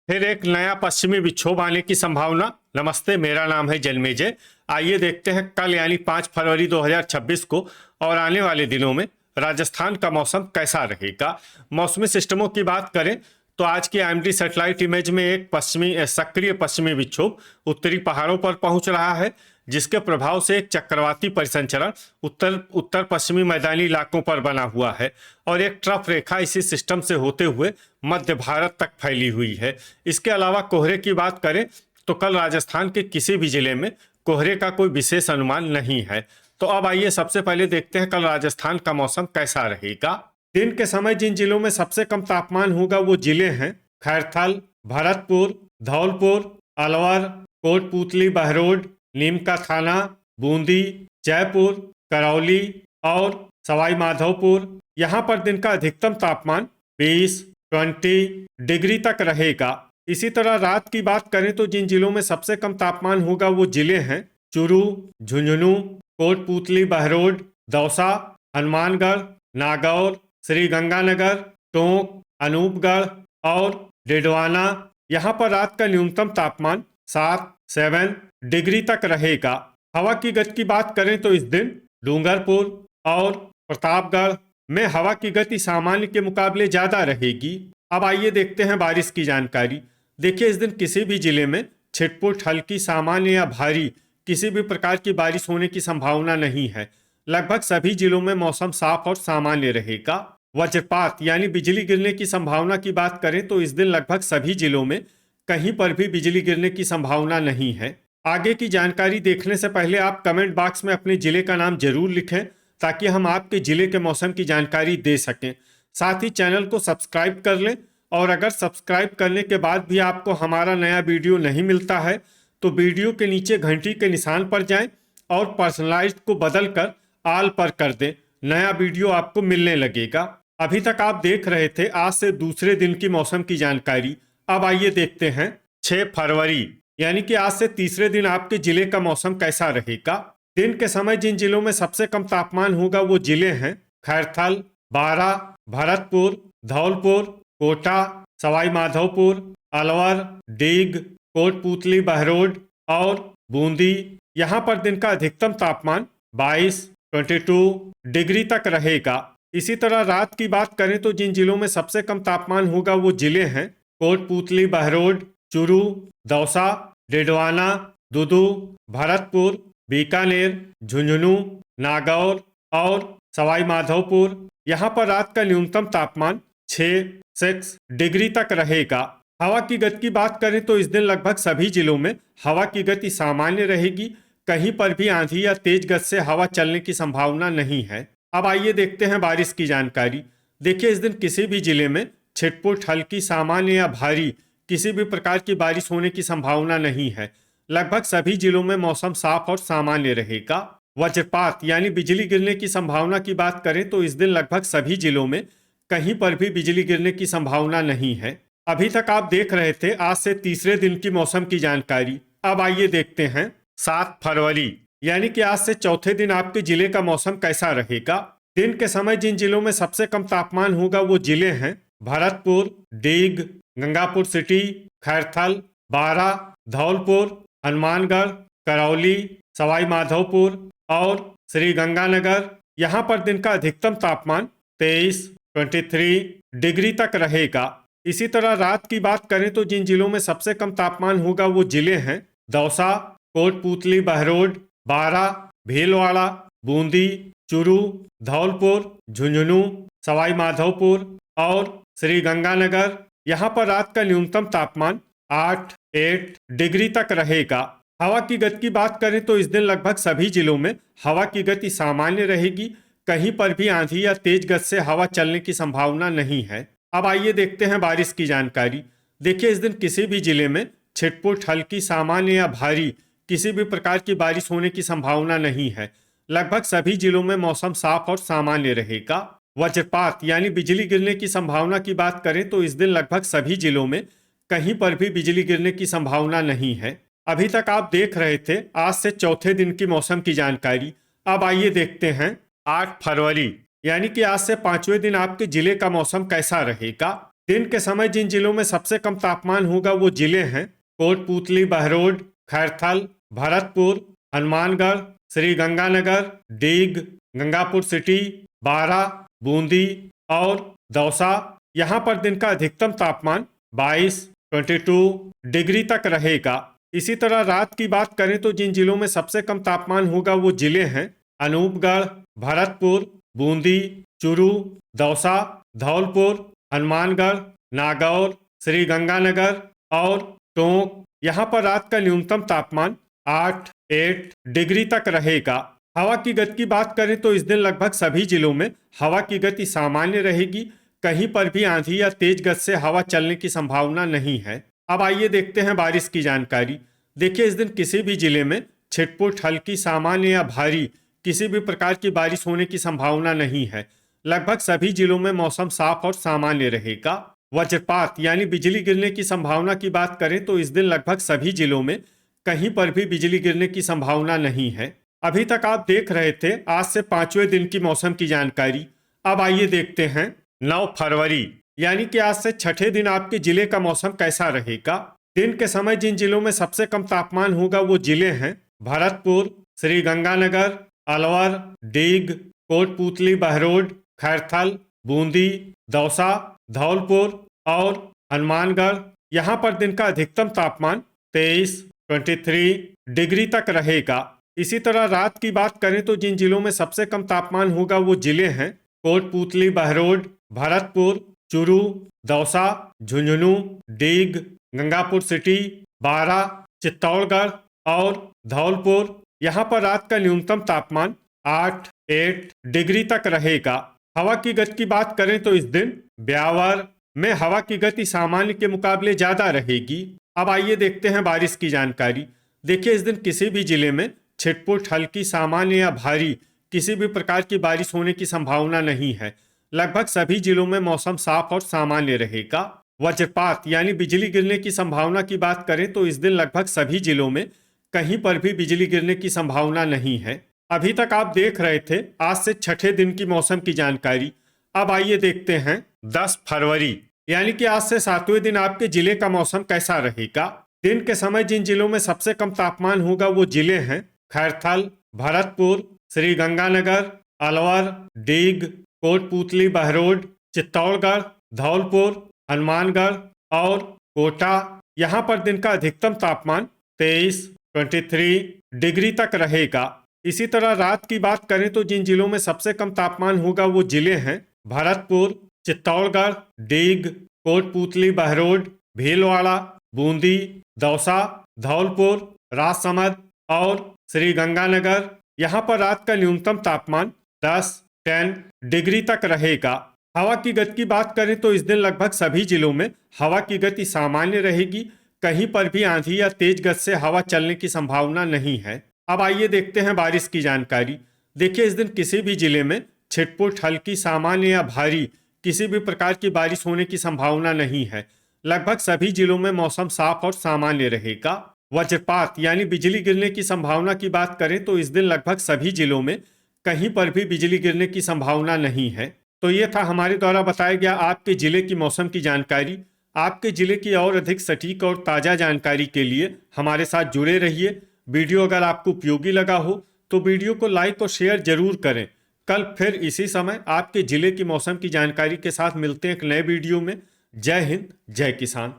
फिर एक नया पश्चिमी विक्षोभ आने की संभावना। नमस्ते, मेरा नाम है जन्मेजय। आइए देखते हैं कल यानी 5 फरवरी 2026 को और आने वाले दिनों में राजस्थान का मौसम कैसा रहेगा। मौसमी सिस्टमों की बात करें तो आज की आईएमडी सैटेलाइट इमेज में एक सक्रिय पश्चिमी विक्षोभ उत्तरी पहाड़ों पर पहुंच रहा है, जिसके प्रभाव से एक चक्रवाती परिसंचरण उत्तर पश्चिमी मैदानी इलाकों पर बना हुआ है और एक ट्रफ रेखा इसी सिस्टम से होते हुए मध्य भारत तक फैली हुई है। इसके अलावा कोहरे की बात करें तो कल राजस्थान के किसी भी जिले में कोहरे का कोई विशेष अनुमान नहीं है। तो अब आइए सबसे पहले देखते हैं कल राजस्थान का मौसम कैसा रहेगा। दिन के समय जिन जिलों में सबसे कम तापमान होगा वो जिले हैं खैरथल, भरतपुर, धौलपुर, अलवर, कोटपूतली, बहरोड, नीमका थाना, बूंदी, जयपुर, करौली और सवाई माधोपुर। यहाँ पर दिन का अधिकतम तापमान 20 डिग्री तक रहेगा। इसी तरह रात की बात करें तो जिन जिलों में सबसे कम तापमान होगा वो जिले हैं चूरू, झुंझुनू, कोटपूतली, बहरोड, दौसा, हनुमानगढ़, नागौर, श्रीगंगानगर, टोंक, अनूपगढ़ और डिडवाना। यहाँ पर रात का न्यूनतम तापमान 7 डिग्री तक रहेगा। हवा की गति की बात करें तो इस दिन डूंगरपुर और प्रतापगढ़ में हवा की गति सामान्य के मुकाबले ज्यादा रहेगी। अब आइए देखते हैं बारिश की जानकारी। देखिए, इस दिन किसी भी जिले में छिटपुट, हल्की, सामान्य या भारी किसी भी प्रकार की बारिश होने की संभावना नहीं है। लगभग सभी जिलों में मौसम साफ और सामान्य रहेगा। वज्रपात यानी बिजली गिरने की संभावना की बात करें तो इस दिन लगभग सभी जिलों में कहीं पर भी बिजली गिरने की संभावना नहीं है। आगे की जानकारी देखने से पहले आप कमेंट बॉक्स में अपने जिले का नाम जरूर लिखें ताकि हम आपके जिले के मौसम की जानकारी दे सकें। साथ ही चैनल को सब्सक्राइब कर लें और अगर सब्सक्राइब करने के बाद भी आपको हमारा नया वीडियो नहीं मिलता है तो वीडियो के नीचे घंटी के निशान पर जाएं और पर्सनलाइज्ड को बदल कर आल पर कर दें। नया वीडियो आपको मिलने लगेगा। अभी तक आप देख रहे थे आज से दूसरे दिन की मौसम की जानकारी। अब आइए देखते हैं 6 फरवरी यानी कि आज से तीसरे दिन आपके जिले का मौसम कैसा रहेगा। दिन के समय जिन जिलों में सबसे कम तापमान होगा वो जिले हैं खैरथल, बारां, भरतपुर, धौलपुर, कोटा, सवाई माधोपुर, अलवर, डीग, कोटपूतली, बहरोड और बूंदी। यहाँ पर दिन का अधिकतम तापमान 22 डिग्री तक रहेगा। इसी तरह रात की बात करें तो जिन जिलों में सबसे कम तापमान होगा वो जिले हैं कोटपूतली, बहरोड, चूरू, दौसा, डिडवाना, दुदू, भरतपुर, बीकानेर, झुंझुनू, नागौर और सवाई माधोपुर। यहाँ पर रात का न्यूनतम तापमान 6 डिग्री तक रहेगा। हवा की गति की बात करें तो इस दिन लगभग सभी जिलों में हवा की गति सामान्य रहेगी। कहीं पर भी आंधी या तेज गति से हवा चलने की संभावना नहीं है। अब आइए देखते हैं बारिश की जानकारी। देखिए, इस दिन किसी भी जिले में छिटपुट, हल्की, सामान्य या भारी किसी भी प्रकार की बारिश होने की संभावना नहीं है। लगभग सभी जिलों में मौसम साफ और सामान्य रहेगा। वज्रपात यानी बिजली गिरने की संभावना की बात करें तो इस दिन लगभग सभी जिलों में कहीं पर भी बिजली गिरने की संभावना नहीं है। अभी तक आप देख रहे थे आज से तीसरे दिन की मौसम की जानकारी। अब आइए देखते हैं 7 फरवरी यानी कि आज से चौथे दिन आपके जिले का मौसम कैसा रहेगा। दिन के समय जिन जिलों में सबसे कम तापमान होगा वो जिले हैं भरतपुर, डीग, गंगापुर सिटी, खैरथल, बारां, धौलपुर, हनुमानगढ़, करौली, सवाई माधोपुर और श्रीगंगानगर। यहाँ पर दिन का अधिकतम तापमान 23 डिग्री तक रहेगा। इसी तरह रात की बात करें तो जिन जिलों में सबसे कम तापमान होगा वो जिले हैं दौसा, कोटपूतली, बहरोड, बारां, भीलवाड़ा, बूंदी, चूरू, धौलपुर, झुंझुनू, सवाई माधोपुर और श्रीगंगानगर। यहाँ पर रात का न्यूनतम तापमान 8 डिग्री तक रहेगा। हवा की गति की बात करें तो इस दिन लगभग सभी जिलों में हवा की गति सामान्य रहेगी। कहीं पर भी आंधी या तेज गति से हवा चलने की संभावना नहीं है। अब आइए देखते हैं बारिश की जानकारी। देखिए, इस दिन किसी भी जिले में छिटपुट, हल्की, सामान्य या भारी किसी भी प्रकार की बारिश होने की संभावना नहीं है। लगभग सभी जिलों में मौसम साफ और सामान्य रहेगा। वज्रपात यानी बिजली गिरने की संभावना की बात करें तो इस दिन लगभग सभी जिलों में कहीं पर भी बिजली गिरने की संभावना नहीं है। अभी तक आप देख रहे थे आज से चौथे दिन की मौसम की जानकारी। अब आइए देखते हैं 8 फरवरी यानी कि आज से 5वें दिन आपके जिले का मौसम कैसा रहेगा। दिन के समय जिन जिलों में सबसे कम तापमान होगा वो जिले हैं कोटपूतली, बहरोड, खैरथल, भरतपुर, हनुमानगढ़, श्री गंगानगर, डीग, गंगापुर सिटी, बारा, बूंदी और दौसा। यहाँ पर दिन का अधिकतम तापमान 22 डिग्री तक रहेगा। इसी तरह रात की बात करें तो जिन जिलों में सबसे कम तापमान होगा वो जिले हैं अनूपगढ़, भरतपुर, बूंदी, चूरू, दौसा, धौलपुर, हनुमानगढ़, नागौर, श्री गंगानगर और टोंक। यहाँ पर रात का न्यूनतम तापमान 8 डिग्री तक रहेगा। हवा की गति की बात करें तो इस दिन लगभग सभी जिलों में हवा की गति सामान्य रहेगी। कहीं पर भी आंधी या तेज गति से हवा चलने की संभावना नहीं है। अब आइए देखते हैं बारिश की जानकारी। देखिए, इस दिन किसी भी जिले में छिटपुट, हल्की, सामान्य या भारी किसी भी प्रकार की बारिश होने की संभावना नहीं है। लगभग सभी जिलों में मौसम साफ और सामान्य रहेगा। वज्रपात यानी बिजली गिरने की संभावना की बात करें तो इस दिन लगभग सभी जिलों में कहीं पर भी बिजली गिरने की संभावना नहीं है। अभी तक आप देख रहे थे आज से 5वें दिन की मौसम की जानकारी। अब आइए देखते हैं 9 फरवरी यानी कि आज से 6ठे दिन आपके जिले का मौसम कैसा रहेगा। दिन के समय जिन जिलों में सबसे कम तापमान होगा वो जिले हैं भरतपुर, श्री गंगानगर, अलवर, डीग, कोटपूतली, बहरोड, खैरथल, बूंदी, दौसा, धौलपुर और हनुमानगढ़। यहाँ पर दिन का अधिकतम तापमान 23 डिग्री तक रहेगा। इसी तरह रात की बात करें तो जिन जिलों में सबसे कम तापमान होगा वो जिले हैं कोटपूतली, बहरोड, भरतपुर, चूरू, दौसा, झुंझुनू, डीग, गंगापुर सिटी, बारा, चित्तौड़गढ़ और धौलपुर। यहाँ पर रात का न्यूनतम तापमान 8 डिग्री तक रहेगा। हवा की गति की बात करें तो इस दिन ब्यावर में हवा की गति सामान्य के मुकाबले ज्यादा रहेगी। अब आइए देखते हैं बारिश की जानकारी। देखिए, इस दिन किसी भी जिले में छिटपुट, हल्की, सामान्य या भारी किसी भी प्रकार की बारिश होने की संभावना नहीं है। लगभग सभी जिलों में मौसम साफ और सामान्य रहेगा। वज्रपात यानी बिजली गिरने की संभावना की बात करें तो इस दिन लगभग सभी जिलों में कहीं पर भी बिजली गिरने की संभावना नहीं है। अभी तक आप देख रहे थे आज से 6ठे दिन की मौसम की जानकारी। अब आइए देखते हैं 10 फरवरी यानी कि आज से 7वें दिन आपके जिले का मौसम कैसा रहेगा। दिन के समय जिन जिलों में सबसे कम तापमान होगा वो जिले हैं खैरथल, भरतपुर, श्री गंगानगर, अलवर, डीग, कोटपूतली, बहरोड, चित्तौड़गढ़, धौलपुर, हनुमानगढ़ और कोटा। यहाँ पर दिन का अधिकतम तापमान 23 डिग्री तक रहेगा। इसी तरह रात की बात करें तो जिन जिलों में सबसे कम तापमान होगा वो जिले हैं भरतपुर, चित्तौड़गढ़, डीग, कोटपूतली, बहरोड, भीलवाड़ा, बूंदी, दौसा, धौलपुर, राजसमंद और श्री गंगानगर। यहाँ पर रात का न्यूनतम तापमान 10 डिग्री तक रहेगा। हवा की गति की बात करें तो इस दिन लगभग सभी जिलों में हवा की गति सामान्य रहेगी। कहीं पर भी आंधी या तेज गति से हवा चलने की संभावना नहीं है। अब आइए देखते हैं बारिश की जानकारी। देखिए, इस दिन किसी भी जिले में छिटपुट, हल्की, सामान्य या भारी किसी भी प्रकार की बारिश होने की संभावना नहीं है। लगभग सभी जिलों में मौसम साफ और सामान्य रहेगा। वज्रपात यानी बिजली गिरने की संभावना की बात करें तो इस दिन लगभग सभी जिलों में कहीं पर भी बिजली गिरने की संभावना नहीं है। तो ये था हमारे द्वारा बताया गया आपके जिले की मौसम की जानकारी। आपके जिले की और अधिक सटीक और ताज़ा जानकारी के लिए हमारे साथ जुड़े रहिए। वीडियो अगर आपको उपयोगी लगा हो तो वीडियो को लाइक और शेयर जरूर करें। कल फिर इसी समय आपके जिले की मौसम की जानकारी के साथ मिलते हैं एक नए वीडियो में। जय हिंद, जय किसान।